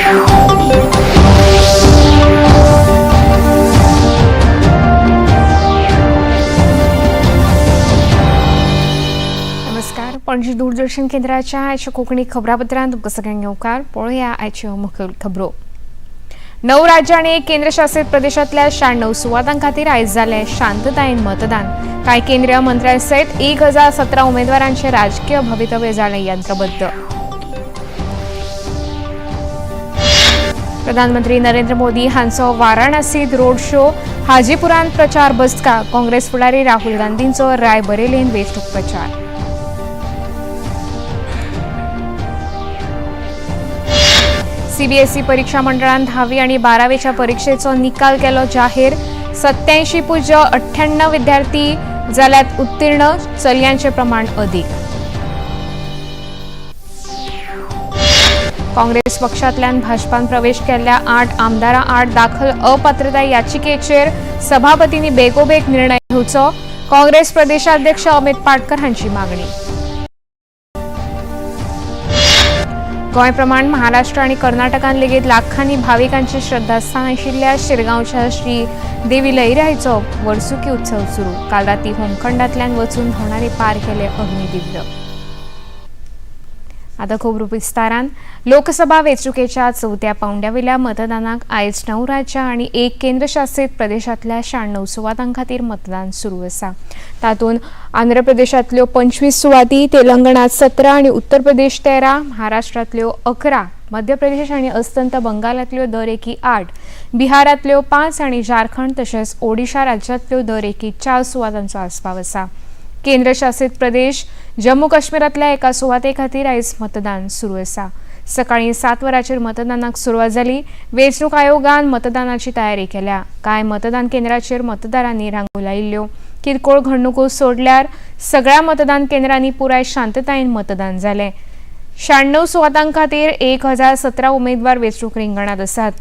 नमस्कार, पणजी दूरदर्शन केंद्राच्या आजच्या कोकणी खबरापत्रांत तुमकां सगळ्यांक येवकार. पळोवया आयच्यो मुखेल खबरो. 9 राज्य आणि 1 केंद्रशासित प्रदेशातल्या 96 सुवातां खातीर आयज जालें शांततायेन मतदान. कांय केंद्रीय मंत्र्यांसयत 1017 उमेदवारांचे राजकीय भवितव्य जालें यंत्रबद्ध. प्रधानमंत्री नरेंद्र मोदी हांचो वाराणसीत रोड शो, हाजीपुरांत प्रचार बसका. काँग्रेस फुडारी राहुल गांधींचो रायबरेलींत वेंचणूक प्रचार. सीबीएसई परीक्षा मंडळान 10वी आणि 12वीच्या परीक्षेचो निकाल केलो जाहीर. 87.98% विद्यार्थी जाल्यात उत्तीर्ण, चलयांचे प्रमाण अधिक. काँग्रेस पक्षांतल्यान भाजपान प्रवेश केल्ल्या 8 आमदारां आड दाखल अपात्रताय याचिकेचेर सभापतींनी बेगोबेग निर्णय घेवचो. काँग्रेस प्रदेशाध्यक्ष अमित पाटकर हांची मागणी. गोंय प्रमाण महाराष्ट्र आणि कर्नाटकान लेगीत लाखांनी भाविकांची श्रद्धास्थान आशिल्ल्या शिरगांवच्या श्री देवी लईराईचो वर्सुकी उत्सव सुरू. काल राती होमखंडांतल्यान वचून भोंवडारी पार केले अग्निदिव्य. आतां खबरो विस्तारान. लोकसभा वेंचणुकेच्या 4थ्या पांवड्यावेल्या मतदानाक आयज 9 राज्यां आणि 1 केंद्रशासित प्रदेशातल्या 96 सुवातां खातीर मतदान सुरू आसा. तातूंत आंध्र प्रदेशांतल्यो 25 सुवाती, तेलंगणात 17 आणि उत्तर प्रदेश 13, महाराष्ट्रांतल्यो 11, मध्य प्रदेश आणि अस्तंत बंगालांतल्यो दरेकी 8, बिहारांतल्यो 5 आणि झारखंड तशेंच ओडिशा राज्यांतल्यो दरेकी 4 सुवातांचो आस्पाव आसा. केंद्रशासित प्रदेश जम्मू काश्मीरांतल्या एका सुवाते खातीर आयज मतदान सुरू आसा. सकाळीं 7 वरांचेर मतदानाक सुरवात जाली. वेंचणूक आयोगान मतदानाची तयारी केल्या. कांय मतदान केंद्रांचेर मतदारांनी रांगो लायिल्ल्यो. किरकोळ घडणुको सोडल्यार सगळ्या मतदान केंद्रांनी पुराय शांततायेन मतदान जालें. 96 सुवातां खातीर 1017 उमेदवार वेंचणूक रिंगणांत आसात.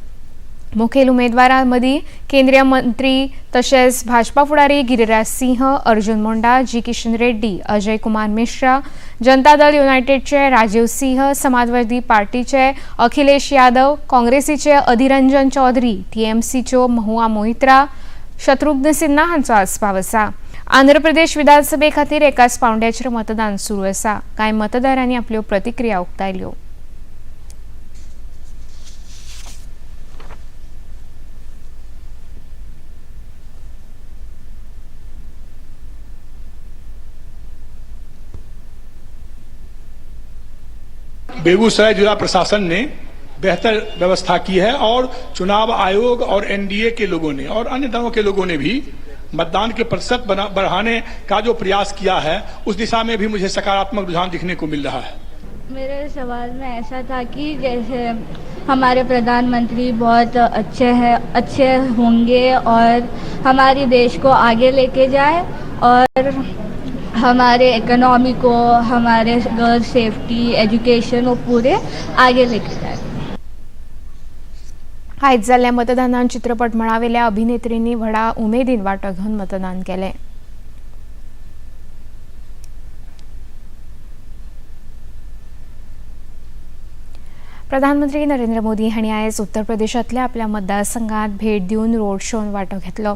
मुखेल उमेदवारां मदीं केंद्रीय मंत्री तशेंच भाजपा फुडारी गिरिराज सिंह, अर्जुन मुंडा, जी किशन रेड्डी, अजय कुमार मिश्रा, जनता दल युनायटेडचे राजीव सिंह, समाजवादी पार्टीचे अखिलेश यादव, काँग्रेसीचे अधीररंजन चौधरी, टीएमसीच्यो महुआ मोहित्रा, शत्रुघ्न सिन्हा हांचो आस्पाव आसा. आंध्र प्रदेश विधानसभे खातीर एकाच पांवड्याचेर मतदान सुरू आसा. कांय मतदारांनी आपल्यो प्रतिक्रिया उक्तायल्यो. बेगूसराय जिला प्रशासन ने बेहतर व्यवस्था की है और चुनाव आयोग और एनडीए के लोगों ने और अन्य दलों के लोगों ने भी मतदान के प्रतिशत बढ़ाने का जो प्रयास किया है उस दिशा में भी मुझे सकारात्मक रुझान दिखने को मिल रहा है. मेरे सवाल में ऐसा था कि जैसे हमारे प्रधानमंत्री बहुत अच्छे होंगे और हमारे देश को आगे लेके जाए और हमारे इकोनॉमी को, हमारे गर्ल सेफ्टी, एजुकेशन वो पूरे आगे लेके जाए. आयज जाल्ल्या मतदानात चित्रपट मळावेल्या अभिनेत्रींनी व्हडा उमेदीन वांटो घेवन मतदान केलें. प्रधानमंत्री नरेंद्र मोदी हांणी आयज उत्तर प्रदेशांतल्या आपल्या मतदारसंघात भेट दिवन रोड शोन वांटो घेतलो.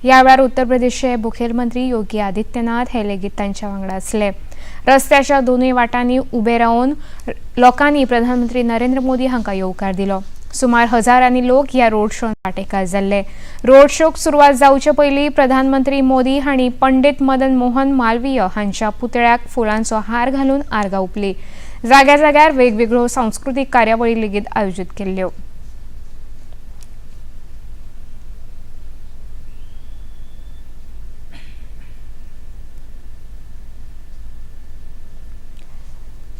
ह्या वेळार उत्तर प्रदेशचे मुखेलमंत्री योगी आदित्यनाथ हे लेगीत तांच्या वांगडा आसले. रस्त्याच्या दोनूय वाटांनी उबे रावन लोकांनी प्रधानमंत्री नरेंद्र मोदी हांकां येवकार दिलो. सुमार हजारांनी लोक ह्या रोड शोन वांटेकार जाल्ले. रोड शोक सुरवात जावचे पयलीं प्रधानमंत्री मोदी हांणी पंडित मदन मोहन मालवीय हांच्या पुतळ्याक फुलांचो हार घालून आर्गां ओंपली. जाग्यार जाग्यार वेगवेगळ्यो सांस्कृतीक कार्यावळी लेगीत आयोजीत केल्ल्यो.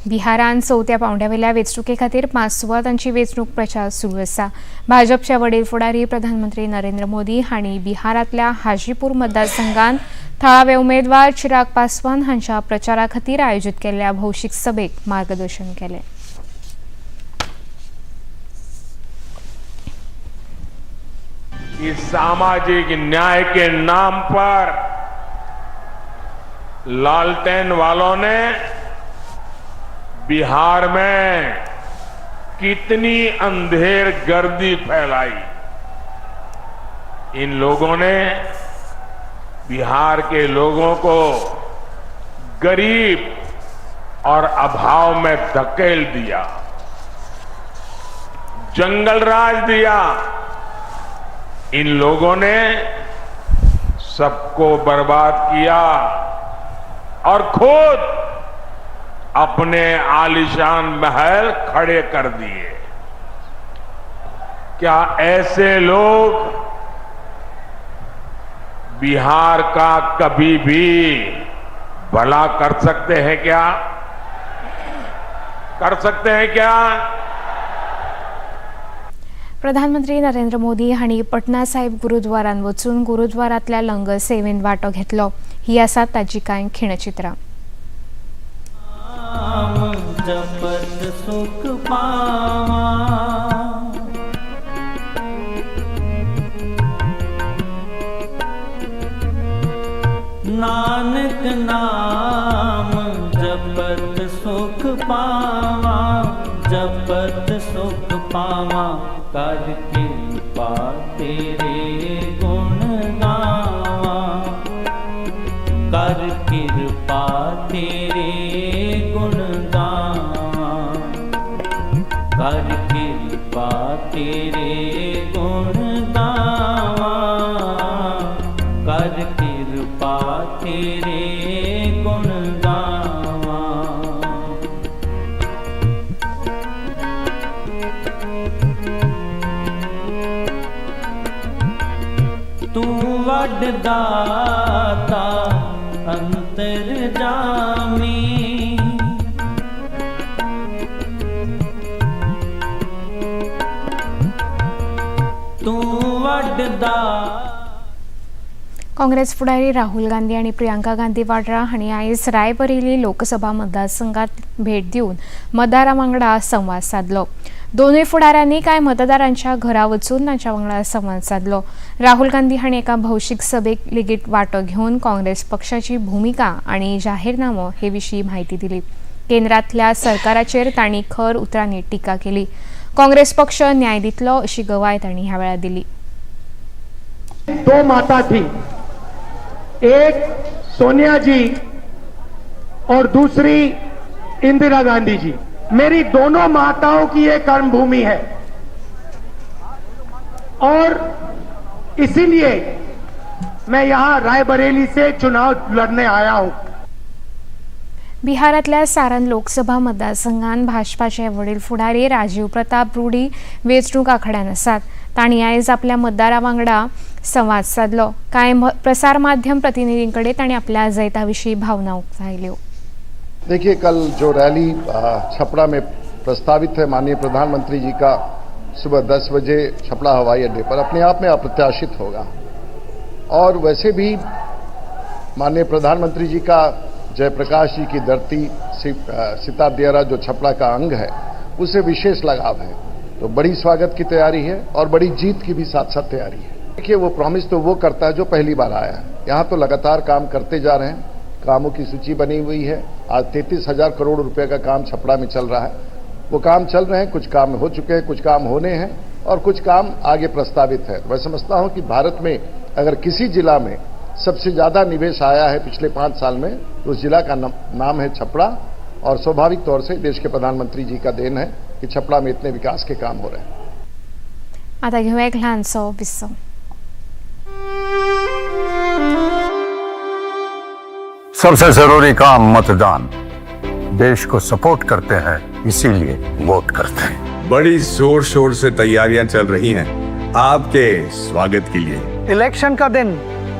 बिहारान 4थ्या पांवड्यावेल्या वेंचणुके खातीर 5 सुवातांची वेंचणूक प्रचार सुरू आसा. भाजपचे वडील फुडारी प्रधानमंत्री नरेंद्र मोदी हांणी बिहारांतल्या हाजीपूर मतदारसंघात थळावे उमेदवार चिराग पासवान हांच्या प्रचारा खातीर आयोजीत केल्ल्या भौशीक सभेक मार्गदर्शन केलें. इस सामाजिक न्याय के नाम पर लालटेन वालों ने बिहार में कितनी अंधेर गर्दी फैलाई। इन लोगों ने बिहार के लोगों को गरीब और अभाव में धकेल दिया, जंगल राज दिया। इन लोगों ने सबको बर्बाद किया और खुद अपने आलीशान महल खड़े कर दिए। क्या ऐसे लोग बिहार का कभी भी भला कर सकते हैं क्या? कर सकते हैं क्या? प्रधानमंत्री नरेंद्र मोदी हांणी पटना साहिब गुरुद्वारान वचून गुरुद्वारांतल्या लंगर सेवेन वांटो घेतलो। ही आसात ताची कांय खिणचित्रां। जपत सुख पावा, नानक नाम जपत सुख पावा, जपत सुख पावा, कर कृपा तेरे गुण गावा, कर कृपा तेरे गुण गावा, कर कृपा तेरे गुण गावा, कर कृपा तेरे गुण गावा। तू वडदाता अंतरजामी, तू वडदा। काँग्रेस फुडारी राहुल गांधी आणि प्रियंका गांधी वाड्रा हांणी आयज रायबरेली लोकसभा मतदारसंघात भेट दिवन मतदारां वांगडा संवाद साधलो। दोनूय फुडाऱ्यांनी कांय मतदारांच्या घरा वचून तांच्या वांगडा संवाद साधलो। राहुल गांधी हांणी एका भौशीक सभेक लेगीत वांटो घेवन काँग्रेस पक्षाची भूमिका आणि जाहीरनामो हे विशीं म्हायती दिली। केंद्रांतल्या सरकाराचेर तांणी खर उतरांनी टिका केली। काँग्रेस पक्ष न्याय दितलो अशी गवाय तांणी ह्या वेळार दिली। दो माता थी, एक सोनिया जी और दूसरी इंदिरा गांधी जी। मेरी दोनों माताओं की ये कर्मभूमि है और इसीलिए मैं यहां रायबरेली से चुनाव लड़ने आया हूं। बिहारातल्या सारन लोकसभा मतदारसंघात भाजपाचे वडील फुडारी राजीव प्रताप रूडी वेंचणूक आंकड्यान आसात। तांणी आयज आपल्या मतदारां वांगडा संवाद साधलो। कांय प्रसार माध्यम प्रतिनिधींकडे तांणी आपल्या जैताविशीं भावना उक्तायल्यो। देखिए, कल जो रैली छपरा में प्रस्तावित है माननीय प्रधानमंत्री जी का सुबह 10 बजे छपरा हवाई अड्डे पर, अपने आप में अप्रत्याशित होगा। और वैसे भी माननीय प्रधानमंत्री जी का जयप्रकाश जी की धरती सिताब दियारा जो छपरा का अंग है, उसे विशेष लगाव है। तो बड़ी स्वागत की तैयारी है और बड़ी जीत की भी साथ साथ तैयारी है। देखिए, वो प्रॉमिस तो वो करता है जो पहली बार आया है। यहाँ तो लगातार काम करते जा रहे हैं। कामों की सूची बनी हुई है। आज 33,000 करोड़ रुपए का काम छपरा में चल रहा है। वो काम चल रहे हैं, कुछ काम हो चुके हैं, कुछ काम होने हैं और कुछ काम आगे प्रस्तावित है। मैं समझता हूं कि भारत में अगर किसी जिला में सबसे ज्यादा निवेश आया है पिछले 5 साल में, तो उस जिला का नाम है छपरा। और स्वाभाविक तौर से देश के प्रधानमंत्री जी का देन है कि छपरा में इतने विकास के काम हो रहे हैं। आता घेऊया एक ल्हानसो विस्सो। सबसे जरूरी काम मतदान। देश को सपोर्ट करते हैं, इसीलिए वोट करते हैं। बड़ी जोर शोर से तैयारियां चल रही हैं आपके स्वागत के लिए। इलेक्शन का दिन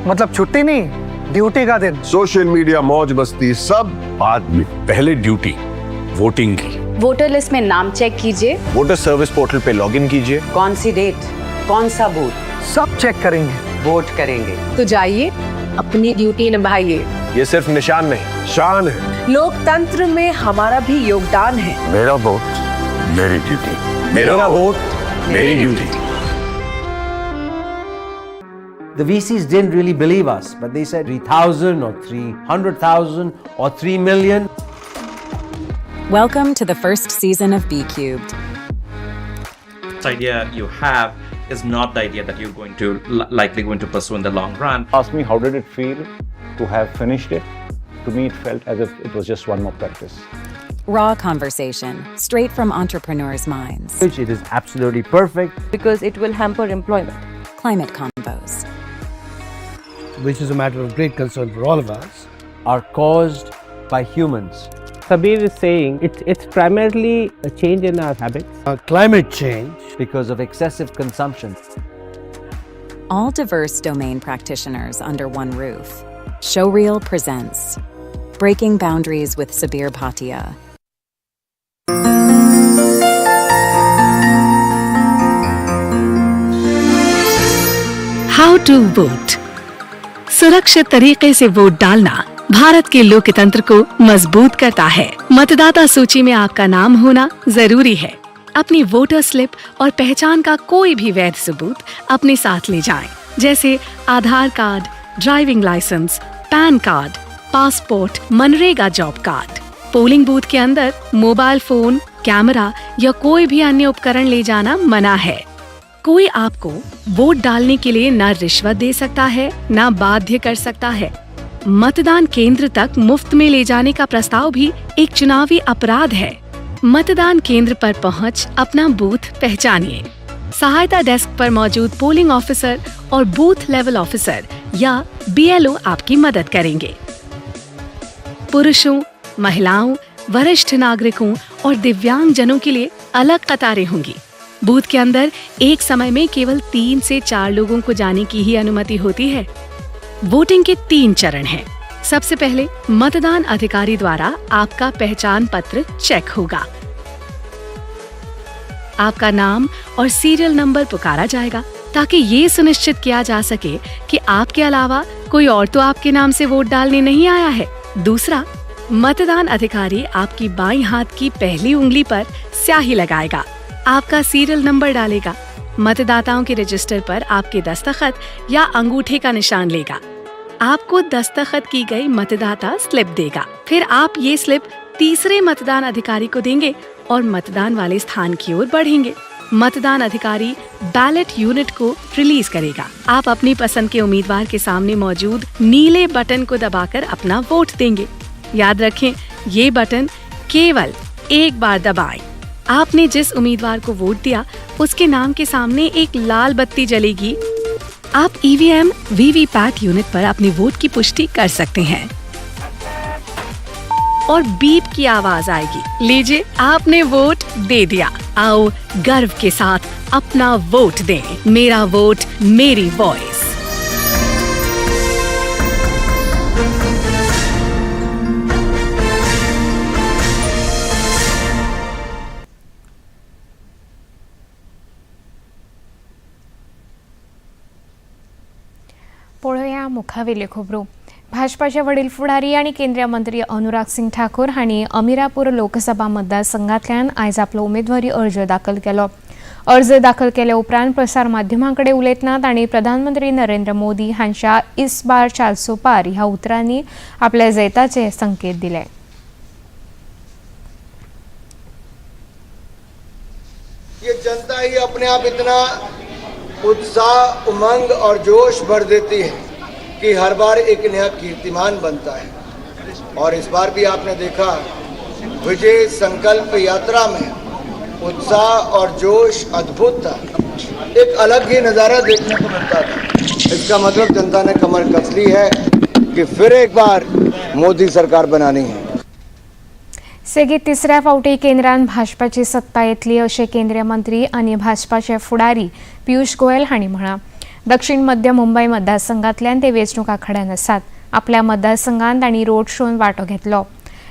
मतलब छुट्टी नहीं, ड्यूटी का दिन। सोशल मीडिया, मौज मस्ती सब बाद में, पहले ड्यूटी वोटिंग की। वोटर लिस्ट में नाम चेक कीजिए, वोटर सर्विस पोर्टल पे लॉगिन कीजिए। कौन सी डेट, कौन सा बूथ, सब चेक करेंगे, वोट करेंगे। तो जाइए, अपनी ड्यूटी निभाइए। ये सिर्फ निशान नहीं, शान है। लोकतंत्र में हमारा भी योगदान है। मेरा वोट मेरी ड्यूटी। मेरा वोट मेरी duty. The VCs didn't really believe us, but they said 3,000 or 300,000 or 3 million. Welcome to the first season of B Cubed. idea you have is not the idea that you're going to likely going to pursue in the long run. Ask me how did it feel to have finished it. To me, it felt as if it was just one more practice. Raw conversation, straight from entrepreneurs' minds. It is absolutely perfect, because it will hamper employment. Climate Convos. which is a matter of great concern for all of us, are caused by humans. Sabir is saying it's primarily a change in our habits. Climate change, Because of excessive consumption. All diverse domain practitioners under one roof. Showreel presents Breaking Boundaries with Sabir Bhatia. How to vote. सुरक्षित तरीके से vote डालना भारत के लोकतंत्र को मजबूत करता है। मतदाता सूची में आपका नाम होना जरूरी है। अपनी वोटर स्लिप और पहचान का कोई भी वैध सबूत अपने साथ ले जाएं, जैसे Aadhaar card, driving licence, PAN card, passport, मनरेगा जॉब कार्ड। पोलिंग बूथ के अंदर मोबाइल फोन, कैमरा या कोई भी अन्य उपकरण ले जाना मना है। कोई आपको वोट डालने के लिए न रिश्वत दे सकता है, न बाध्य कर सकता है। मतदान केंद्र तक मुफ्त में ले जाने का प्रस्ताव भी एक चुनावी अपराध है। मतदान केंद्र पर पहुंच अपना बूथ पहचानिए। सहायता डेस्क पर मौजूद पोलिंग ऑफिसर और बूथ लेवल ऑफिसर या BLO आपकी मदद करेंगे। पुरुषों, महिलाओं, वरिष्ठ नागरिकों और दिव्यांग जनों के लिए अलग कतारें होंगी। बूथ के अंदर एक समय में केवल 3 से 4 लोगों को जाने की ही अनुमति होती है। वोटिंग के 3 चरण हैं। सबसे पहले मतदान अधिकारी द्वारा आपका पहचान पत्र चेक होगा। आपका नाम और सीरियल नंबर पुकारा जाएगा ताकि ये सुनिश्चित किया जा सके कि आपके अलावा कोई और तो आपके नाम से वोट डालने नहीं आया है। दूसरा, मतदान अधिकारी आपकी बाईं हाथ की पहली उंगली पर स्याही लगाएगा, आपका सीरियल नंबर डालेगा, मतदाताओं के रजिस्टर पर आपके दस्तखत या अंगूठे का निशान लेगा, आपको दस्तखत की गई मतदाता स्लिप देगा। फिर आप ये स्लिप तीसरे मतदान अधिकारी को देंगे और मतदान वाले स्थान की ओर बढ़ेंगे। मतदान अधिकारी बैलेट यूनिट को रिलीज करेगा। आप अपनी पसंद के उम्मीदवार के सामने मौजूद नीले बटन को दबाकर अपना वोट देंगे। याद रखें, ये बटन केवल एक बार दबाएं। आपने जिस उम्मीदवार को वोट दिया उसके नाम के सामने एक लाल बत्ती जलेगी। आप EVM VVPAT यूनिट पर अपने वोट की पुष्टि कर सकते हैं और बीप की आवाज आएगी। लीजिए, आपने वोट दे दिया। आओ गर्व के साथ अपना वोट दें। मेरा वोट, मेरी वॉइस। पळोवया मुखावेल्यो खबरो। भाजपाचे वडील फुडारी आणि केंद्रीय मंत्री अनुराग सिंग ठाकूर हांणी अमिरापूर लोकसभा मतदारसंघांतल्यान आयज आपलो उमेदवारी अर्ज दाखल केलो। अर्ज दाखल केल्या उपरांत प्रसार माध्यमांकडे उलयतना तांणी प्रधानमंत्री नरेंद्र मोदी हांच्या इस बार 400 पार ह्या उतरांनी आपल्या जैताचे संकेत दिले। ये जनता ही अपने आप इतना उत्साह, उमंग और जोश भर देती है कि हर बार एक नया कीर्तिमान बनता है। और इस बार भी आपने देखा, विजय संकल्प यात्रा में उत्साह और जोश अद्भुत था। एक अलग ही नज़ारा देखने को मिलता था। इसका मतलब जनता ने कमर कस ली है कि फिर एक बार मोदी सरकार बनानी है। सेगीत तिसऱ्या फावटी केंद्रांत भाजपाची सत्ता येतली अशें केंद्रीय मंत्री आनी भाजपाचे फुडारी पियुष गोयल हांणी म्हळां। दक्षिण मध्य मुंबय मतदारसंघांतल्यान ते वेंचणूक आखाड्यांत आसात। आपल्या मतदारसंघांत तांणी रोड शोन वांटो घेतलो।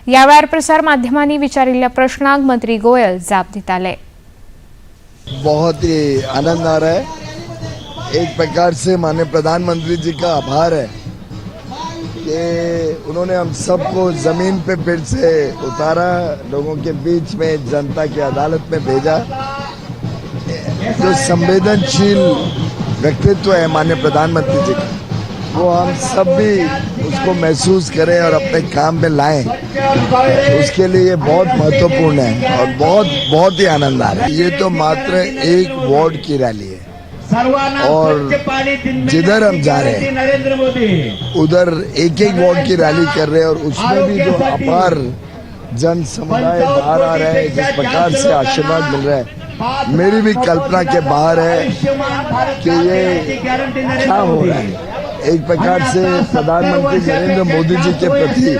ह्या वेळार प्रसार माध्यमांनी विचारिल्ल्या प्रश्नांक मंत्री गोयल जाप दिताले। बहुत ही आनंद आ रहा है। एक प्रकार से माननीय प्रधानमंत्री जी का आभार है कि उन्होंने हम सबको जमीन पे फिर से उतारा, लोगों के बीच में, जनता की अदालत में भेजा। जो संवेदनशील व्यक्तित्व है माननीय प्रधानमंत्री जी का, वो हम सब भी उसको महसूस करें और अपने काम में लाएं, उसके लिए ये बहुत महत्वपूर्ण है और बहुत बहुत ही आनंद आ रहा है। ये तो मात्र एक वार्ड की रैली है और जिधर हम जा रहे हैं उधर एक एक वार्ड की रैली कर रहे हैं और उसमें भी जो अपार जन समुदाय बाहर आ रहे हैं, जिस प्रकार से आशीर्वाद मिल रहा है, मेरी भी कल्पना के बाहर है कि ये क्या हो रहा है। एक प्रकार से प्रधानमंत्री नरेंद्र मोदी जी के प्रति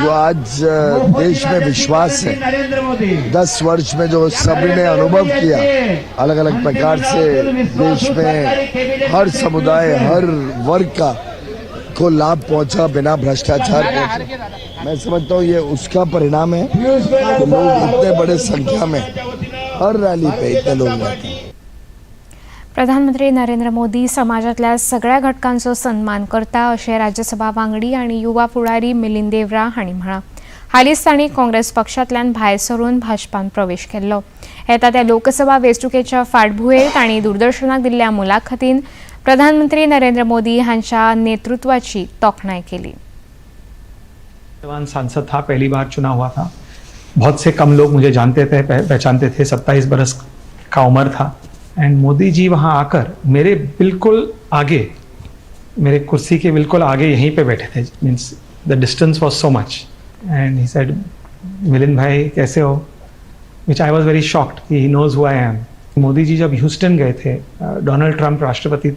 जो आज देश में विश्वास है, 10 वर्ष में जो सभी ने अनुभव किया, अलग अलग प्रकार से देश में हर समुदाय हर वर्ग का को लाभ पहुंचा, बिना भ्रष्टाचार पहुंचा। मैं समझता हूँ ये उसका परिणाम है कि लोग इतने बड़े संख्या में हर रॅली पे इतने लोग रहते हैं। प्रधानमंत्री नरेंद्र मोदी समाजातल्या सगळ्या घटकांचो सन्मान करता अशें राज्यसभा वांगडी आणि युवा फुडारी मिलिंद देवरा हांणी म्हळां। हालींच तांणी काँग्रेस पक्षांतल्यान भायर सरून भाजपान प्रवेश केल्लो। येता त्या लोकसभा वेंचणुकेच्या फाटभुंयेर तांणी दूरदर्शनाक दिल्ल्या मुलाखतीन प्रधानमंत्री नरेंद्र मोदी हांच्या नेतृत्वाची तोखणाय केली। सांसद था, पहली बार चुना हुआ था, बहुत से कम लोग मुझे जानते थे, पहचानते थे, 27 बरस का उम्र था एंड मोदी जी वहाँ आकर मेरे बिल्कुल आगे, मेरे कुर्सी के बिल्कुल आगे यहीं पे बैठे थे। Means the distance was so much and he said Milind भाई कैसे हो, which I was very shocked कि he knows who I am. Modi ji जब ह्यूस्टन गए थे, डोनाल्ड ट्रंप राष्ट्रपति,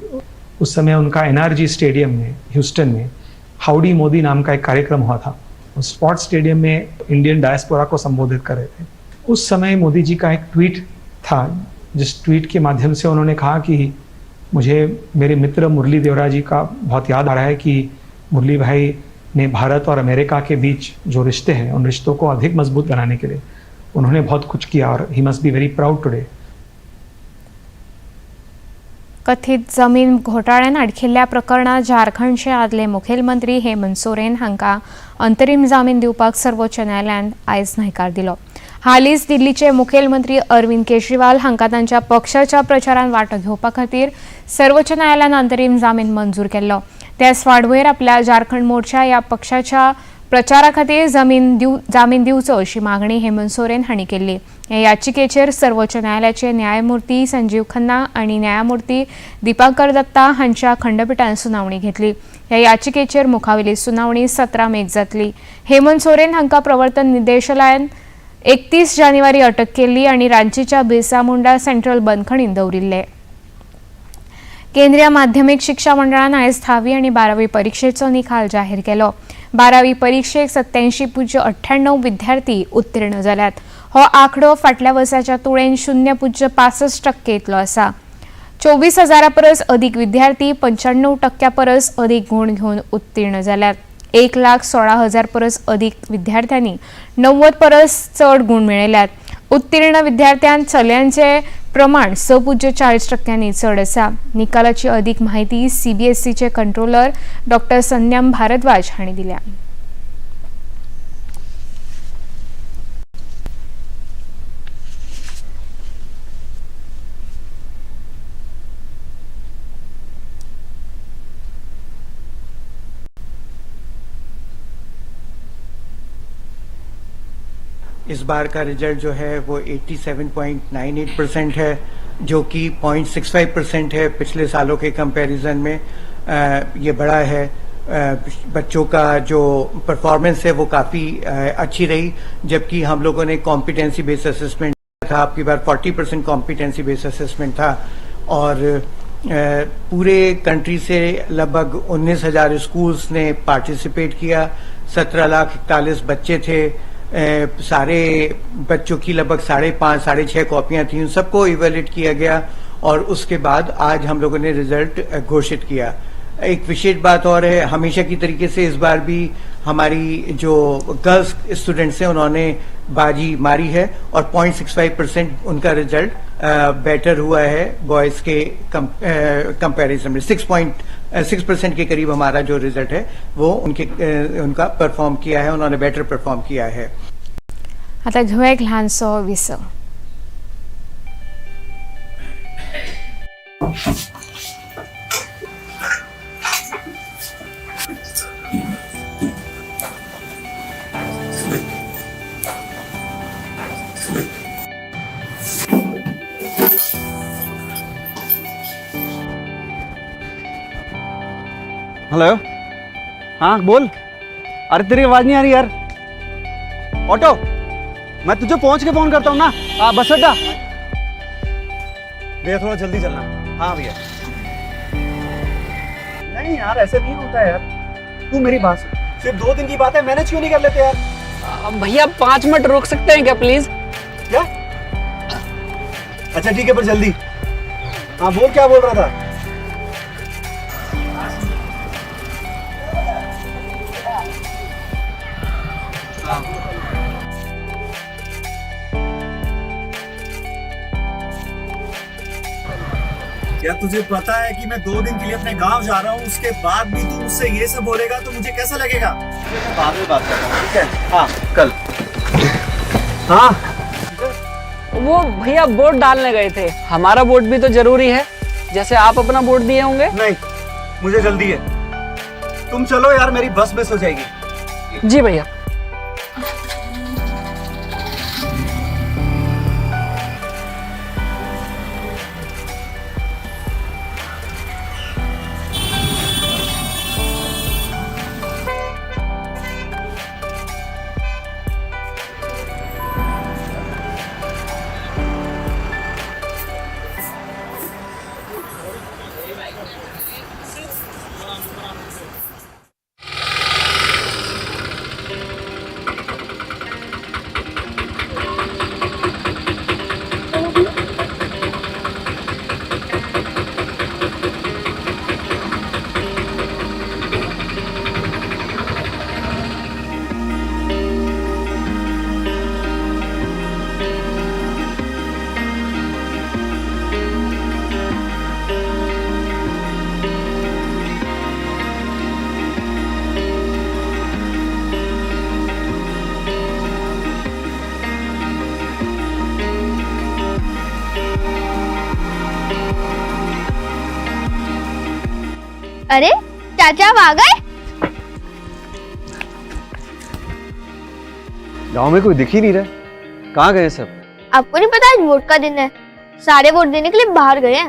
उस समय उनका NRG स्टेडियम में ह्यूस्टन में हाउडी मोदी नाम का एक कार्यक्रम हुआ था। स्पोर्ट्स स्टेडियम में इंडियन डायस्पोरा को संबोधित कर रहे थे। उस समय मोदी जी का एक ट्वीट था, जिस ट्वीट के माध्यम से उन्होंने कहा कि मुझे मेरे मित्र मुरली देवरा जी का बहुत याद आ रहा है कि मुरली भाई ने भारत और अमेरिका के बीच जो रिश्ते हैं उन रिश्तों को अधिक मजबूत बनाने के लिए उन्होंने बहुत कुछ किया और he must be very proud today. कथित जमीन घोटाळ्यान अडकिल्ल्या प्रकरणात झारखंडचे आदले मुखेलमंत्री हेमंत सोरेन हांका अंतरीम जामीन दिवपाक सर्वोच्च न्यायालयान आयज न्हयकार दिलो। हालींच दिल्लीचे मुखेलमंत्री अरविंद केजरीवाल हांका तांच्या पक्षाच्या प्रचारात वांटो घेवपा खातीर सर्वोच्च न्यायालयान अंतरीम जामीन मंजूर केल्लो। त्याच फाटभुंयेर आपल्या झारखंड मोर्चा ह्या पक्षाच्या प्रचारा खातीर जामीन दिवचो अशी मागणी हेमंत सोरेन हांणी केल्ली। ह्या याचिकेचेर सर्वोच्च न्यायालयाचे न्यायमूर्ती संजीव खन्ना आणि न्यायमूर्ती दीपांकर दत्ता हांच्या खंडपीठान सुनावणी घेतली। ह्या याचिकेचेर मुखावेली सुनावणी 17 मेक जातली। हेमंत सोरेन हांका प्रवर्तन निर्देशालयान 31 जानेवारी अटक केल्ली आणि रांचीच्या बिरसा मुंडा सेंट्रल बंदखणीत दवरिल्ले। केंद्रीय माध्यमिक शिक्षा मंडळान आयज 10वी आणि 12वी परीक्षेचो निकाल जाहीर केलो। 12वी परीक्षेक 87.98 विद्यार्थी उत्तीर्ण जाल्यात। हो आंकडो फाटल्या वर्साच्या तुळेन 0.65% इतलो आसा। 24,000 परस अधिक विद्यार्थी 95% परस अधिक गुण घेवन उत्तीर्ण जाल्यात। 1,16,000 परस अधिक विद्यार्थ्यांनी 90 परस चड गुण मेळयल्यात। उत्तीर्ण विद्यार्थ्यांत चलयांचे प्रमाण 6.40% चड आसा। निकालाची अधिक माहिती CBSEचे कंट्रोलर डॉ. संयम भारद्वाज हांणी दिल्या। इस बार का रिजल्ट जो है वो 87.98% है, जो कि 0.65% है। पिछले सालों के कंपैरिजन में ये बड़ा है। बच्चों का जो परफॉर्मेंस है वो काफ़ी अच्छी रही, जबकि हम लोगों ने कॉम्पिटेंसी बेस्ड असेसमेंट था, आपकी बार 40% कॉम्पिटेंसी बेस्ड असेसमेंट था और पूरे कंट्री से लगभग 19,000 स्कूल्स ने पार्टिसिपेट किया। 17,41,000 बच्चे थे। सारे बच्चों की लगभग 5.5 साढ़े 6 कॉपियां थी, उन सबको इवेल्युएट किया गया और उसके बाद आज हम लोगों ने रिजल्ट घोषित किया। एक विशेष बात और है, हमेशा की तरीके से इस बार भी हमारी जो गर्ल्स स्टूडेंट्स हैं उन्होंने बाजी मारी है और 0.65% उनका रिजल्ट बेटर हुआ है बॉयज के कंपैरिजन में। 6% के करीब हमारा जो रिजल्ट है वो उनका परफॉर्म किया है, उन्होंने बेटर परफॉर्म किया है। आता घेऊया एक लहानसो विसव। हेलो, हाँ बोल। अरे तेरी आवाज नहीं आ रही यार। ऑटो, मैं तुझे पहुंच के फोन करता हूँ ना, बस अड्डा। भैया थोड़ा जल्दी चलना। हाँ भैया। नहीं यार, ऐसे नहीं होता है यार। तू मेरी बात सुन, सिर्फ 2 दिन की बात है, मैनेज क्यों नहीं कर लेते यार? भैया 5 मिनट रुक सकते हैं क्या प्लीज? क्या? अच्छा ठीक है, पर जल्दी। हाँ बोल, क्या बोल रहा था? क्या तुझे पता है कि मैं 2 दिन के लिए अपने गांव जा रहा हूँ, उसके बाद भी तू मुझसे ये सब बोलेगा तो मुझे कैसा लगेगा? बाद में बात करता हूँ, ठीक है? हाँ कल। हाँ वो भैया वोट डालने गए थे, हमारा वोट भी तो जरूरी है, जैसे आप अपना वोट दिए होंगे। नहीं, मुझे जल्दी है, तुम चलो यार, मेरी बस मिस हो जाएगी। जी भैया। अरे चाचा आप आ गए? गांव में कोई दिख ही नहीं रहा, कहाँ गए सब? आपको नहीं पता आज वोट का दिन है, सारे वोट देने के लिए बाहर गए हैं।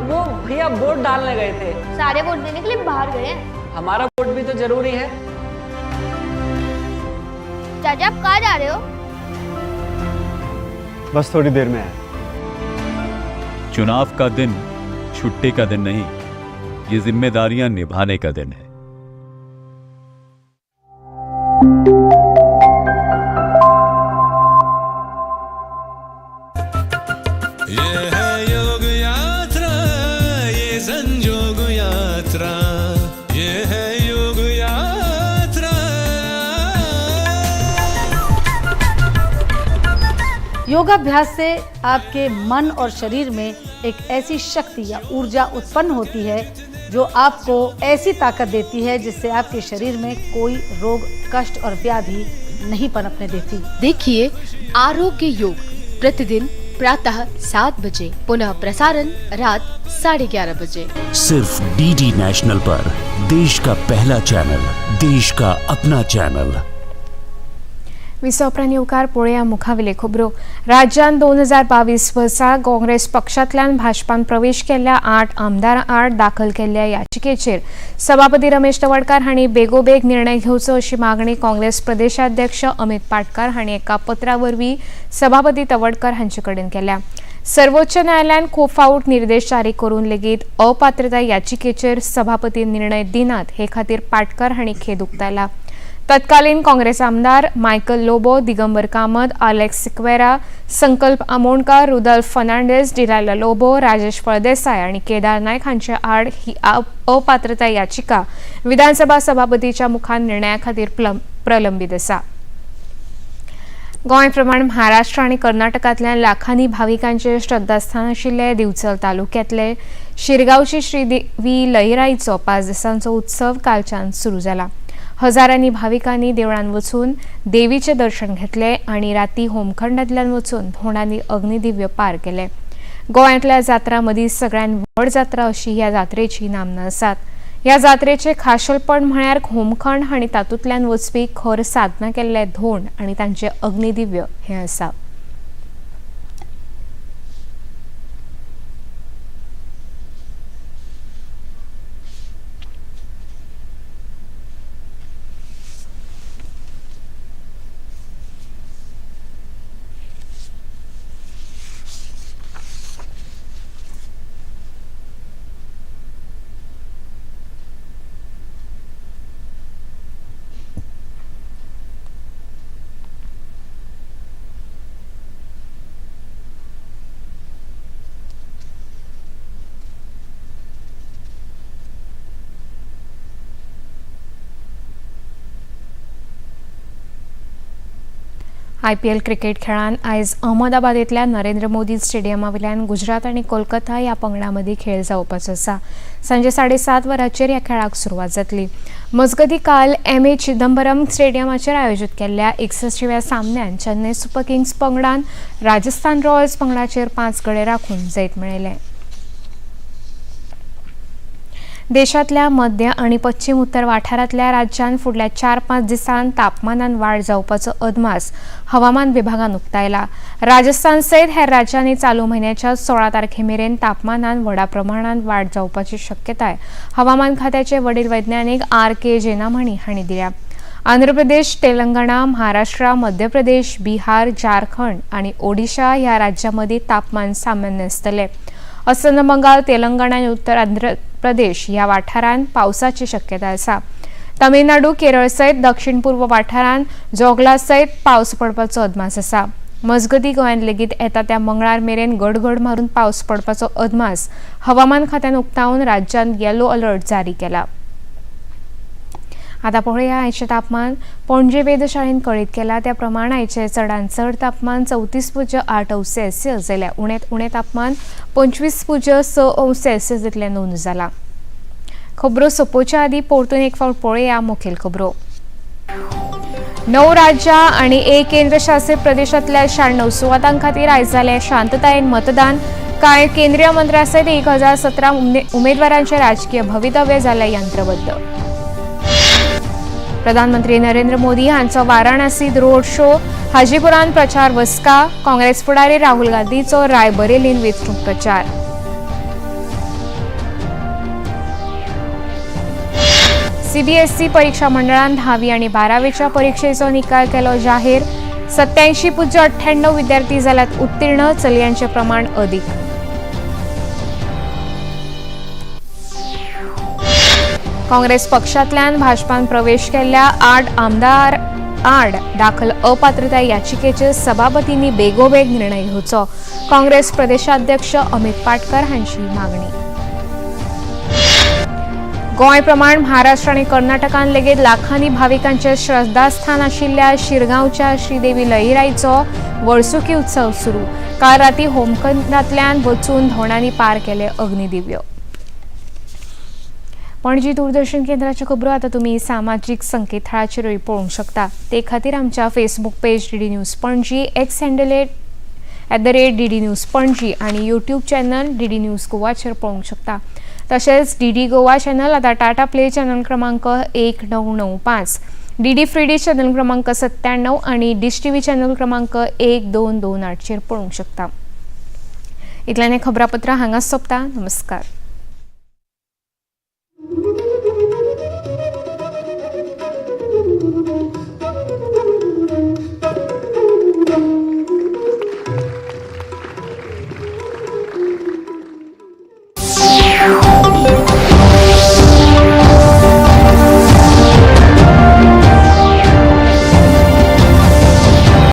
वो भैया वोट डालने गए थे, सारे वोट देने के लिए बाहर गए हैं। हमारा वोट भी तो जरूरी है। चाचा आप कहाँ जा रहे हो? बस थोड़ी देर में है। चुनाव का दिन छुट्टी का दिन नहीं, ये जिम्मेदारियां निभाने का दिन है। ये है योग यात्रा, ये संयोग यात्रा, ये है योग यात्रा। योगाभ्यास से आपके मन और शरीर में एक ऐसी शक्ति या ऊर्जा उत्पन्न होती है जो आपको ऐसी ताकत देती है जिससे आपके शरीर में कोई रोग, कष्ट और व्याधि नहीं पनपने देती। देखिए आरोग्य योग प्रतिदिन प्रातः 7 बजे, पुनः प्रसारण रात 11:30 बजे, सिर्फ डीडी नेशनल पर, देश का पहला चॅनल, देश का अपना चॅनल। विसोपरांनी उपकार पळोवया मुखावेले खबरो। राज्यात 2022 वर्सा काँग्रेस पक्षांतल्यान भाजपान प्रवेश केल्ल्या 8 आमदार आड दाखल केल्ल्या याचिकेचेर सभापती रमेश तवडकार हांणी बेगोबेग निर्णय घेवचो अशी मागणी काँग्रेस प्रदेशाध्यक्ष अमित पाटकर हांणी एका पत्रा वरवीं सभापती तवडकार हांचे कडेन केल्या। सर्वोच्च न्यायालयान खूब फावट निर्देश जारी करून लेगीत अपात्रता याचिकेचेर सभापती निर्णय दिनात हे खातीर पाटकर हांणी खेद उक्तायला। तत्कालीन काँग्रेस आमदार मायकल लोबो, दिगंबर कामत, अलेक्स सिक्वेरा, संकल्प आमोणकार, रुदल्फ फर्नांडीस, डिलायला लोबो, राजेश फळदेसाय आणि केदार नायक हांचे आड ही अपात्रता याचिका विधानसभा सभापतीच्या मुखार निर्णया खातीर प्रलंबित आसा। गोंय प्रमाण महाराष्ट्र आणि कर्नाटकांतल्या लाखांनी भाविकांचे श्रद्धास्थान आशिल्ले दिवचल तालुक्यांतले शिरगांवची श्रीदेवी लयराईचो 5 दिसांचो उत्सव कालच्यान सुरू जाला। हजारांनी भाविकांनी देवळांत वचून देवीचे दर्शन घेतले आणि राती होमखंडांतल्यान वचून भोंडांनी अग्निदिव्य पार केले। गोंयांतल्या जात्रां मदीं सगळ्यांत व्हड जात्रा अशी ह्या जात्रेची नामना आसात। ह्या जात्रेचे खाशेलपण म्हळ्यार होमखंड आनी तातूंतल्यान वचपी खर साधना केल्ले धोंड आनी तांचे अग्निदिव्य हे आसा. IPL क्रिकेट खेळान आयज अहमदाबादेंतल्या नरेंद्र मोदी स्टेडियमावेल्यान गुजरात आनी कोलकाता ह्या पंगडां मदीं खेळ जावपाचो आसा. सांजे 7:30 वरांचेर ह्या खेळाक सुरवात जातली. मजगतीं काल MA चिदंबरम स्टेडियमाचेर आयोजीत केल्ल्या 61व्या सामन्यान चेन्नई सुपर किंग्स पंगडान राजस्थान रॉयल्स पंगडाचेर 5 गडे राखून जैत मेळयलें. देशांतल्या मध्य आनी पश्चिम उत्तर वाठारांतल्या राज्यांत फुडल्या 4-5 दिसांत तापमानांत वाड जावपाचो अदमास हवामान विभागान उक्तायला. राजस्थान सयत हेर राज्यांनी चालू म्हयन्याच्या 16 तारखेमेरेन तापमानांत व्हडा प्रमाणांत वाड जावपाची शक्यताय हवामान खात्याचे वडील वैज्ञानीक R.K. जेनामणी हांणी दिल्या. आंध्र प्रदेश, तेलंगणा, महाराष्ट्र, मध्य प्रदेश, बिहार, झारखंड आनी ओडिशा ह्या राज्यां मदीं तापमान सामान्य आसतलें. अस्तंत बंगाल, तेलंगणा आनी उत्तर आंध्र प्रदेश ह्या वाठारांत पावसाची शक्यताय आसा. तमिळनाडू, केरळ सयत दक्षिण पूर्व वाठारांत जोगला सयत पावस पडपाचो अदमास आसा. मजगतीं गोंयांत लेगीत येता त्या मंगळार मेरेन गडगड मारून पावस पडपाचो अदमास हवामान खात्यान उक्तावून राज्यांत येलो अलर्ट जारी केला. आतां पळया आयचें तापमान. पणजे वेधशाळेन कळीत केला त्या प्रमाण आयचें चडांत चड तापमान 34.8 अंश सेल्सियस जाल्यार उण्यांत उणें तापमान 25.6 अंश सेल्सियस इतलें नोंद जालां. खबरो सोंपोवच्या आदीं परतून एक फावट पळया मुखेल खबरो. 9 राज्यां आनी 1 केंद्रशासीत प्रदेशांतल्या 96 सुवातां खातीर आयज जालें शांततायेन मतदान. कांय केंद्रीय मंत्र्यां सयत 1017 उमेदवारांचें राजकीय भवितव्य जालें यंत्रबद्ध. प्रधानमंत्री नरेंद्र मोदी हांचो वाराणसीत रोड शो. हाजीपुरांत प्रचार वसका. काँग्रेस फुडारी राहुल गांधीचो रायबरेलींत वेंचणूक प्रचार. CBSE परीक्षा मंडळान 10वी आनी 12वीच्या परीक्षेचो निकाल केलो जाहीर. 87.98 विद्यार्थी जाल्यात उत्तीर्ण. चलयांचें प्रमाण अदीक. काँग्रेस पक्षांतल्यान भाजपान प्रवेश केल्ल्या 8 आमदार आड दाखल अपात्रता याचिकेचेर सभापतींनी बेगोबेग निर्णय घेवचो. काँग्रेस प्रदेशाध्यक्ष अमित पाटकर हांची मागणी. गोंय प्रमाण महाराष्ट्र आनी कर्नाटकान लेगीत लाखांनी भाविकांचे श्रद्धास्थान आशिल्ल्या शिरगांवच्या श्रीदेवी लईराईचो वर्सुकी उत्सव सुरू. काल राती होमखंडांतल्यान वचून धोंडांनी पार केले अग्निदिव्य. पणजी दूरदर्शन केंद्राच्यो खबरो आतां तुमी सामाजीक संकेतथळाचेरूय पळोवंक शकता. ते खातीर आमच्या Facebook page DD news Panaji, X handle @DD news Panaji आनी यूट्यूब चॅनल DD न्यूज गोवाचेर पळोवंक शकता. तशेंच DD गोवा चॅनल आतां टाटा प्ले चॅनल क्रमांक 1995, DD फ्री डिश चॅनल क्रमांक 97 आनी डिश TV चॅनल क्रमांक 1228 चेर पळोवंक शकता. इतल्यान खबरापत्र हांगाच सोंपता. नमस्कार.